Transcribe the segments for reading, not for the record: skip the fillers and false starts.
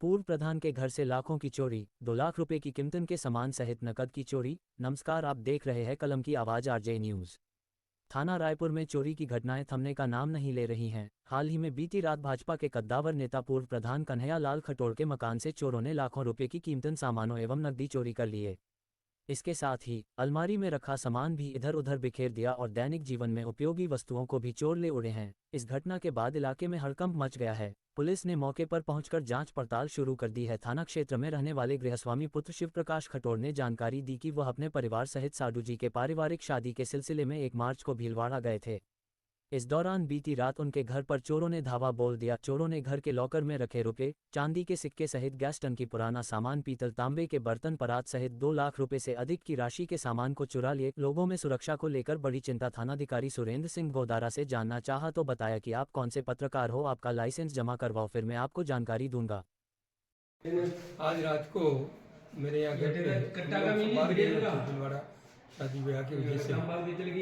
पूर्व प्रधान के घर से लाखों की चोरी, 2 लाख रुपए की कीमतन के सामान सहित नकद की चोरी। नमस्कार, आप देख रहे हैं कलम की आवाज आरजे न्यूज। थाना रायपुर में चोरी की घटनाएं थमने का नाम नहीं ले रही हैं। हाल ही में बीती रात भाजपा के कद्दावर नेता पूर्व प्रधान कन्हैया लाल खटोड़ के मकान से चोरों ने लाखों रुपए की कीमतन सामानों एवं नकदी चोरी कर लिए। इसके साथ ही अलमारी में रखा सामान भी इधर उधर बिखेर दिया और दैनिक जीवन में उपयोगी वस्तुओं को भी चोर ले उड़े हैं। इस घटना के बाद इलाके में हड़कंप मच गया है। पुलिस ने मौके पर पहुंचकर जांच पड़ताल शुरू कर दी है। थाना क्षेत्र में रहने वाले गृहस्वामी पुत्र शिव प्रकाश खटोड़ ने जानकारी दी कि वह अपने परिवार सहित साडू जी के पारिवारिक शादी के सिलसिले में 1 मार्च को भीलवाड़ा गए थे। इस दौरान बीती रात उनके घर पर चोरों ने धावा बोल दिया। चोरों ने घर के लॉकर में रखे रुपए, चांदी के सिक्के सहित गैस टंकी, पुराना सामान, पीतल तांबे के बर्तन, परात सहित 2 लाख रुपए से अधिक की राशि के सामान को चुरा लिए। लोगों में सुरक्षा को लेकर बड़ी चिंता। थानाधिकारी सुरेंद्र सिंह गोदारा से जानना चाहा तो बताया कि आप कौन से पत्रकार हो, आपका लाइसेंस जमा करवाओ, फिर मैं आपको जानकारी दूंगा। आज रात को मेरे यहाँ भीलवाड़ा शादी ब्याह की वजह से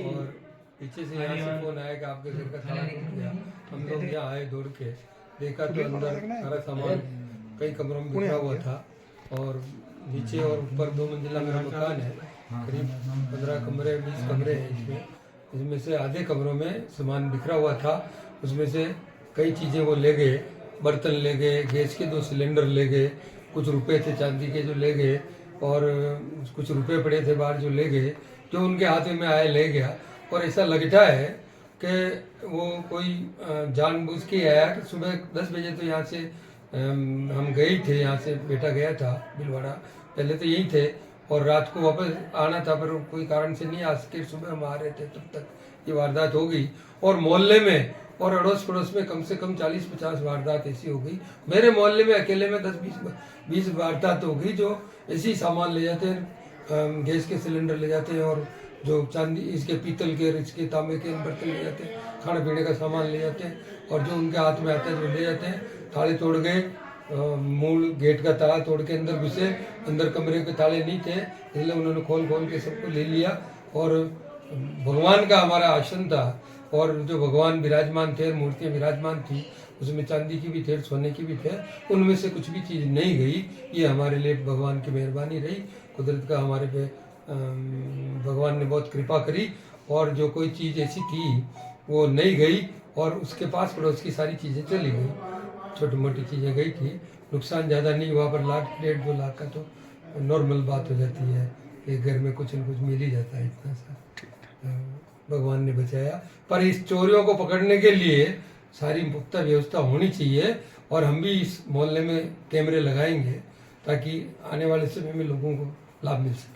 और पीछे से यहाँ से फोन आया कि आपके घर का ताला टूट गया। हम लोग यहाँ आए दौड़ के, देखा तो अंदर सारा सामान कई कमरों में बिखरा हुआ था और नीचे और ऊपर 2 मंजिला मेरा मकान है। करीब 15 कमरे 20 कमरे हैं इसमें से आधे कमरों में सामान बिखरा हुआ था। उसमें से कई चीज़ें वो ले गए, बर्तन ले गए, गैस के 2 सिलेंडर ले गए, कुछ रुपए थे चांदी के जो ले गए और कुछ रुपए पड़े थे बाहर जो ले गए, जो उनके हाथ में आए ले गया। और ऐसा लगता है कि वो कोई जानबूझ के आया कि सुबह 10 बजे तो यहाँ से हम गए थे, यहाँ से बेटा गया था भीलवाड़ा, पहले तो यही थे और रात को वापस आना था पर कोई कारण से नहीं आ सके। सुबह हम आ रहे थे तब तक ये वारदात हो गई और मोहल्ले में और अड़ोस पड़ोस में कम से कम 40-50 वारदात ऐसी हो गई। मेरे मोहल्ले में अकेले में 10-20 वारदात हो गई जो ऐसी सामान ले जाते हैं, गैस के सिलेंडर ले जाते हैं और जो चांदी इसके पीतल के इसके तांबे के बर्तन ले जाते हैं, खाने पीने का सामान ले जाते हैं और जो उनके हाथ में आता है जो ले जाते हैं। ताले तोड़ गए, मूल गेट का ताला तोड़ के अंदर घुसे, अंदर कमरे के ताले नहीं थे इसलिए उन्होंने खोल के सबको ले लिया। और भगवान का हमारा आसन था और जो भगवान विराजमान थे, मूर्तियाँ विराजमान थी, उसमें चांदी की भी थे, सोने की भी थे, उनमें से कुछ भी चीज़ नहीं गई। ये हमारे लिए भगवान की मेहरबानी रही, कुदरत का हमारे पे भगवान ने बहुत कृपा करी और जो कोई चीज़ ऐसी थी वो नहीं गई और उसके पास पड़ोस की सारी चीज़ें चली गई। छोटी मोटी चीज़ें गई थी, नुकसान ज़्यादा नहीं हुआ पर 1.5-2 लाख का तो नॉर्मल बात हो जाती है, एक घर में कुछ न कुछ मिल ही जाता है इतना सा। भगवान ने बचाया। पर इस चोरियों को पकड़ने के लिए सारी पुख्ता व्यवस्था होनी चाहिए और हम भी इस मोहल्ले में कैमरे लगाएंगे ताकि आने वाले समय में लोगों को लाभ मिल सके।